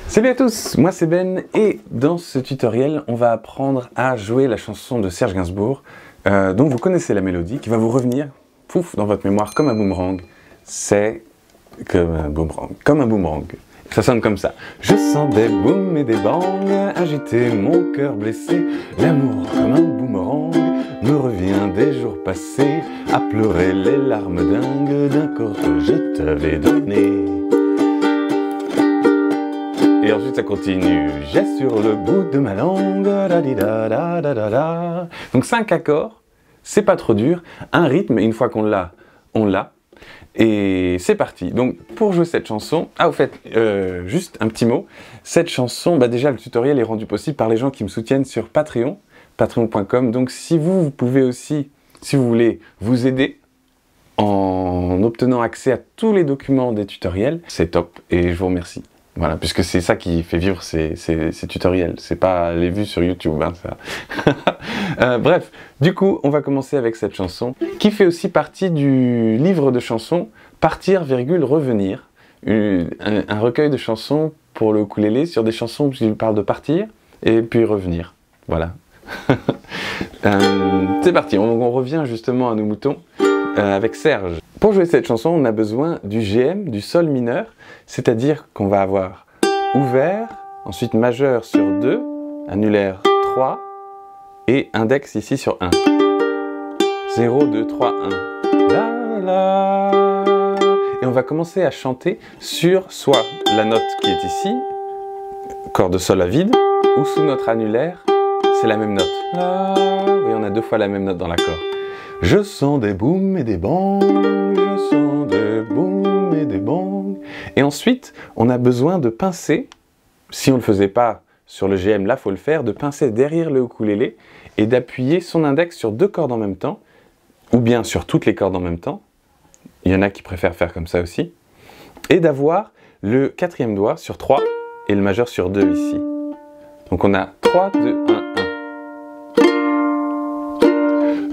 Salut à tous, moi c'est Ben et dans ce tutoriel on va apprendre à jouer la chanson de Serge Gainsbourg dont vous connaissez la mélodie, qui va vous revenir pouf dans votre mémoire comme un boomerang. C'est comme un boomerang, ça sonne comme ça. Je sens des booms et des bangs agiter mon cœur blessé. L'amour comme un boomerang me revient des jours passés, à pleurer les larmes dingues d'un corps que je t'avais donné. Et ensuite ça continue. J'ai sur le bout de ma langue da di da da da da da. Donc 5 accords, c'est pas trop dur. Un rythme, une fois qu'on l'a, on l'a. Et c'est parti. Donc pour jouer cette chanson, au fait, juste un petit mot. Cette chanson, déjà le tutoriel est rendu possible par les gens qui me soutiennent sur Patreon, patreon.com. Donc si vous pouvez aussi, si vous voulez vous aider en obtenant accès à tous les documents des tutoriels, c'est top et je vous remercie. Voilà, puisque c'est ça qui fait vivre ces tutoriels, c'est pas les vues sur YouTube, hein, ça. Bref, du coup, on va commencer avec cette chanson, qui fait aussi partie du livre de chansons Partir, revenir, un recueil de chansons pour le ukulélé sur des chansons qui parlent de partir et puis revenir. Voilà. C'est parti, on revient justement à nos moutons avec Serge. Pour jouer cette chanson, on a besoin du GM, du sol mineur, c'est-à-dire qu'on va avoir ouvert, ensuite majeur sur 2, annulaire 3 et index ici sur 1. 0, 2, 3, 1. La, la. Et on va commencer à chanter sur soit la note qui est ici, corde de sol à vide, ou sous notre annulaire, c'est la même note. La. Et on a 2 fois la même note dans l'accord. Je sens des booms et des bangs, je sens des booms et des bangs. Et ensuite, on a besoin de pincer, si on ne le faisait pas sur le GM, là il faut le faire, de pincer derrière le ukulélé et d'appuyer son index sur 2 cordes en même temps, ou bien sur toutes les cordes en même temps. Il y en a qui préfèrent faire comme ça aussi. Et d'avoir le 4e doigt sur 3 et le majeur sur 2 ici. Donc on a 3, 2, 1, 1.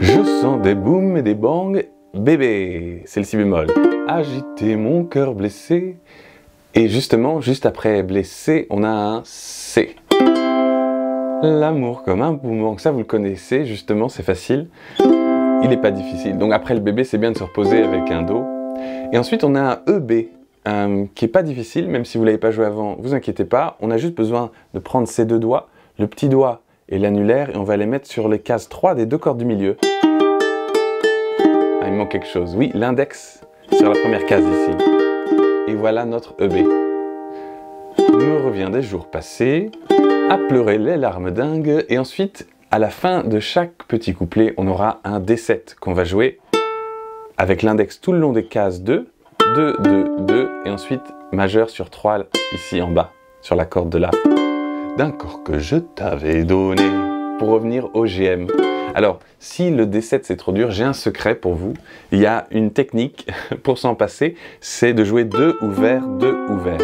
Je sens des booms et des bangs, bébé, c'est le si bémol. Agiter mon cœur blessé. Et justement, juste après blessé, on a un C. L'amour comme un boomerang, ça vous le connaissez, justement, c'est facile. Il n'est pas difficile. Donc après le bébé, c'est bien de se reposer avec un Do. Et ensuite, on a un EB, qui n'est pas difficile, même si vous ne l'avez pas joué avant, vous inquiétez pas. On a juste besoin de prendre ces 2 doigts, le petit doigt et l'annulaire, et on va les mettre sur les cases 3 des 2 cordes du milieu. Il manque quelque chose. Oui, l'index sur la première case ici. Et voilà notre EB. Me revient des jours passés, à pleurer les larmes dingues. Et ensuite, à la fin de chaque petit couplet, on aura un D7 qu'on va jouer avec l'index tout le long des cases 2, 2, 2, 2, et ensuite majeur sur 3 ici en bas, sur la corde de La. D'un corps que je t'avais donné, pour revenir au GM. Alors, si le D7 c'est trop dur, j'ai un secret pour vous. Il y a une technique pour s'en passer, c'est de jouer 2 ouverts, 2 ouverts.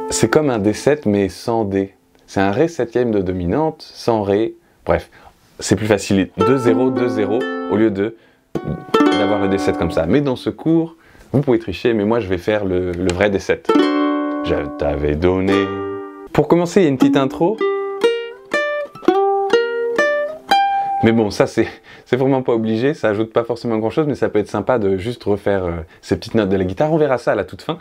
C'est comme un D7 mais sans D. C'est un Ré 7e de dominante, sans Ré. Bref, c'est plus facile. 2, 0, 2, 0, au lieu d'avoir le D7 comme ça. Mais dans ce cours, vous pouvez tricher, mais moi je vais faire le vrai D7. Je t'avais donné. Pour commencer, il y a une petite intro. Mais bon, ça c'est vraiment pas obligé, ça ajoute pas forcément grand chose, mais ça peut être sympa de juste refaire ces petites notes de la guitare. On verra ça à la toute fin.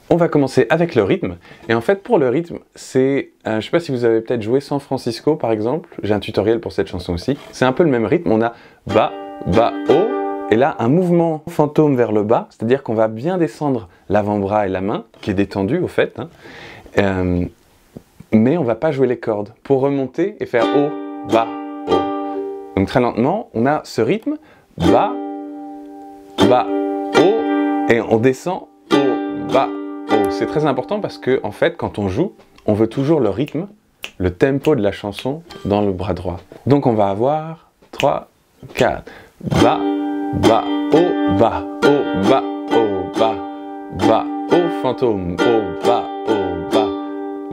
On va commencer avec le rythme. Et en fait, pour le rythme, c'est... je sais pas si vous avez peut-être joué San Francisco, par exemple. J'ai un tutoriel pour cette chanson aussi. C'est un peu le même rythme. On a bas, bas, haut. Et là, un mouvement fantôme vers le bas. C'est-à-dire qu'on va bien descendre l'avant-bras et la main, qui est détendue au fait. Hein. Mais on va pas jouer les cordes. Pour remonter et faire haut, bas, haut. Donc très lentement, on a ce rythme. Bas, bas, haut. Et on descend haut, bas, haut. C'est très important parce que, en fait, quand on joue, on veut toujours le rythme, le tempo de la chanson dans le bras droit. Donc on va avoir 3, 4. Bas, bas, haut, bas, haut, bas, haut, bas, bas, haut, fantôme, haut, bas, haut, bas,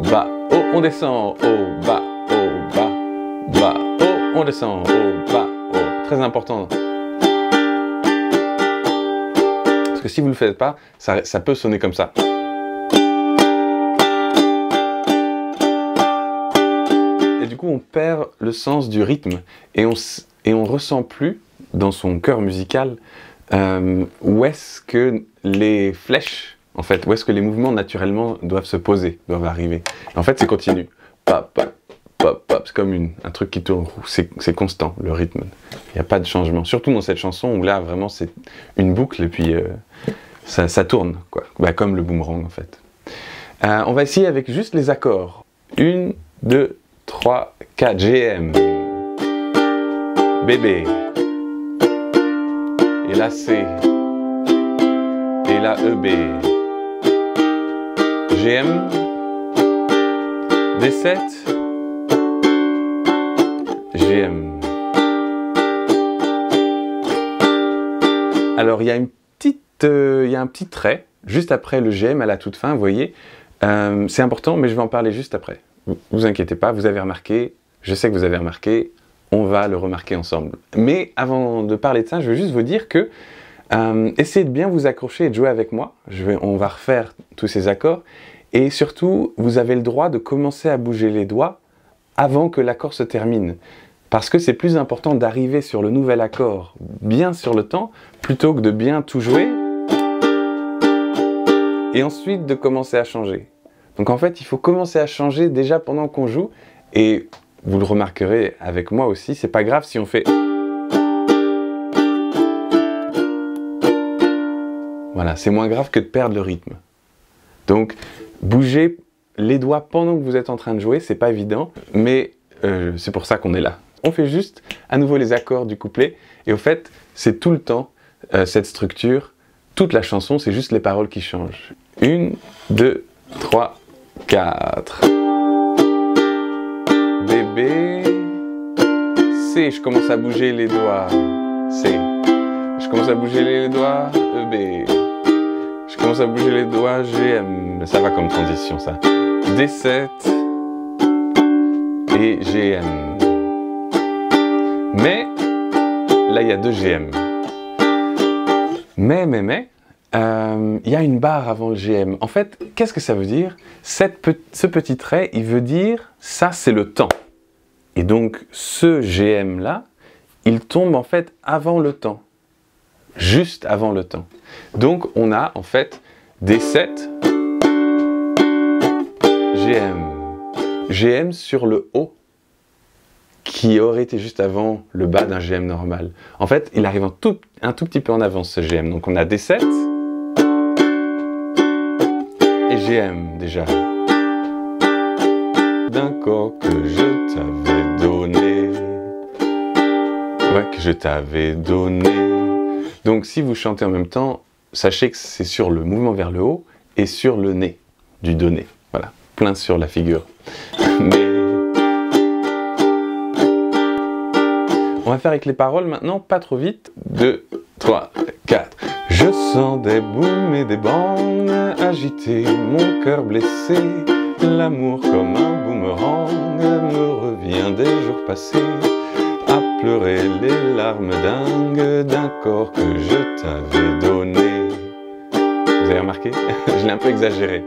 bas, haut, on descend, haut, bas, bas, haut, on descend, haut, bas, haut. Très important. Parce que si vous ne le faites pas, ça peut sonner comme ça. mais du coup on perd le sens du rythme et on ressent plus dans son cœur musical où est-ce que les flèches, en fait, où est-ce que les mouvements naturellement doivent se poser, doivent arriver. En fait, c'est continu. Pop, pop, pop, pop. C'est comme un truc qui tourne, c'est constant, le rythme. Il n'y a pas de changement. Surtout dans cette chanson où là, vraiment, c'est une boucle et puis ça tourne, quoi. Bah, comme le boomerang, en fait. On va essayer avec juste les accords. 1, 2, 3, 4. GM. Bébé. Et là C. Et là EB. GM. D7. GM. Alors il y a un petit trait juste après le GM à la toute fin, vous voyez. C'est important, mais je vais en parler juste après. Vous inquiétez pas, vous avez remarqué, je sais que vous avez remarqué, on va le remarquer ensemble. Mais avant de parler de ça, je veux juste vous dire que essayez de bien vous accrocher et de jouer avec moi. On va refaire tous ces accords. Et surtout, vous avez le droit de commencer à bouger les doigts avant que l'accord se termine. Parce que c'est plus important d'arriver sur le nouvel accord bien sur le temps, plutôt que de bien tout jouer, et ensuite de commencer à changer. Donc en fait, il faut commencer à changer déjà pendant qu'on joue, et vous le remarquerez avec moi aussi, c'est pas grave si on fait... Voilà, c'est moins grave que de perdre le rythme. Donc, bougez les doigts pendant que vous êtes en train de jouer, c'est pas évident, mais c'est pour ça qu'on est là. On fait juste à nouveau les accords du couplet, et au fait, c'est tout le temps cette structure, toute la chanson, c'est juste les paroles qui changent. 1, 2, 3, 4. Bébé. C, je commence à bouger les doigts. C. Je commence à bouger les doigts. EB. Je commence à bouger les doigts. GM. Ça va comme transition, ça. D7. Et GM. Mais, là, il y a 2 GM. Mais, il y a une barre avant le GM. En fait, qu'est-ce que ça veut dire? Ce petit trait, il veut dire, ça c'est le temps. Et donc, ce GM-là, il tombe en fait avant le temps. Juste avant le temps. Donc, on a en fait des 7 GM. GM sur le haut, qui aurait été juste avant le bas d'un GM normal. En fait, il arrive un tout petit peu en avance, ce GM. Donc, on a des 7 et GM déjà. D'un corps que je t'avais donné. Ouais, que je t'avais donné. Donc si vous chantez en même temps, sachez que c'est sur le mouvement vers le haut et sur le nez du donné. Voilà, plein sur la figure. Mais on va faire avec les paroles maintenant, pas trop vite. 2, 3, 4. Je sens des booms et des bangs agiter mon cœur blessé. L'amour comme un boomerang me revient des jours passés, à pleurer les larmes dingues d'un corps que je t'avais donné. Vous avez remarqué? Je l'ai un peu exagéré.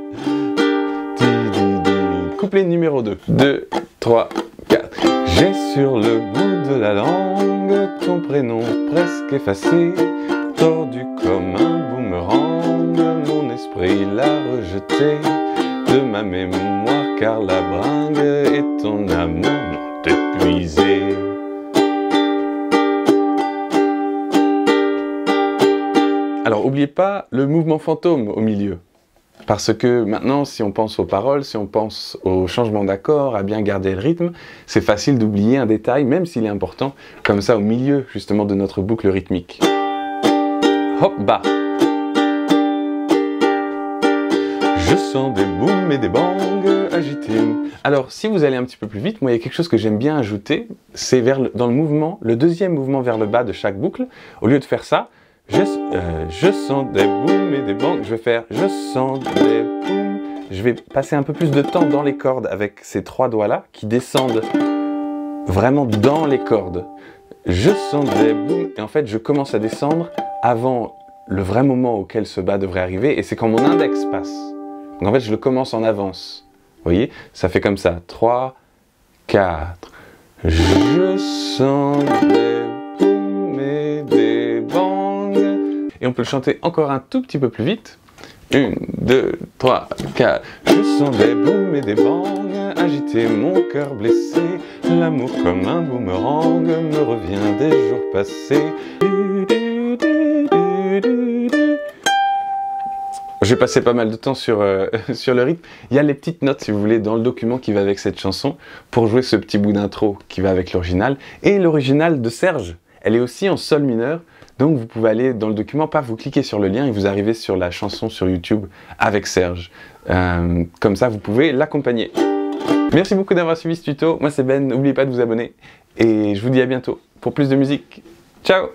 Couplet numéro 2. 2, 3, 4. J'ai sur le bout de la langue ton prénom presque effacé, tordu comme un boomerang, mon esprit l'a rejeté de ma mémoire, car la bringue et ton amour m'ont épuisé. Alors, n'oubliez pas le mouvement fantôme au milieu. Parce que maintenant, si on pense aux paroles, si on pense au changement d'accord, à bien garder le rythme, c'est facile d'oublier un détail, même s'il est important, comme ça au milieu justement de notre boucle rythmique. Hop, bas. Je sens des booms et des bangs agités. Alors, si vous allez un petit peu plus vite, moi, il y a quelque chose que j'aime bien ajouter, c'est dans le mouvement, le deuxième mouvement vers le bas de chaque boucle. Au lieu de faire ça, je sens des booms et des bangs. Je vais faire je sens des booms. Je vais passer un peu plus de temps dans les cordes avec ces 3 doigts-là qui descendent vraiment dans les cordes. Je sens des booms. Et en fait, je commence à descendre avant le vrai moment auquel ce bas devrait arriver. Et c'est quand mon index passe. Donc en fait, je le commence en avance. Vous voyez, ça fait comme ça. 3, 4. Je sens des booms et des bangs. Et on peut le chanter encore un tout petit peu plus vite. 1, 2, 3, 4. Je sens des booms et des bangs agiter mon cœur blessé. L'amour comme un boomerang me revient des jours passés. J'ai passé pas mal de temps sur le rythme. Il y a les petites notes, si vous voulez, dans le document qui va avec cette chanson pour jouer ce petit bout d'intro qui va avec l'original. Et l'original de Serge, elle est aussi en sol mineur. Donc vous pouvez aller dans le document, paf, vous cliquez sur le lien et vous arrivez sur la chanson sur YouTube avec Serge. Comme ça, vous pouvez l'accompagner. Merci beaucoup d'avoir suivi ce tuto. Moi, c'est Ben. N'oubliez pas de vous abonner. Et je vous dis à bientôt pour plus de musique. Ciao!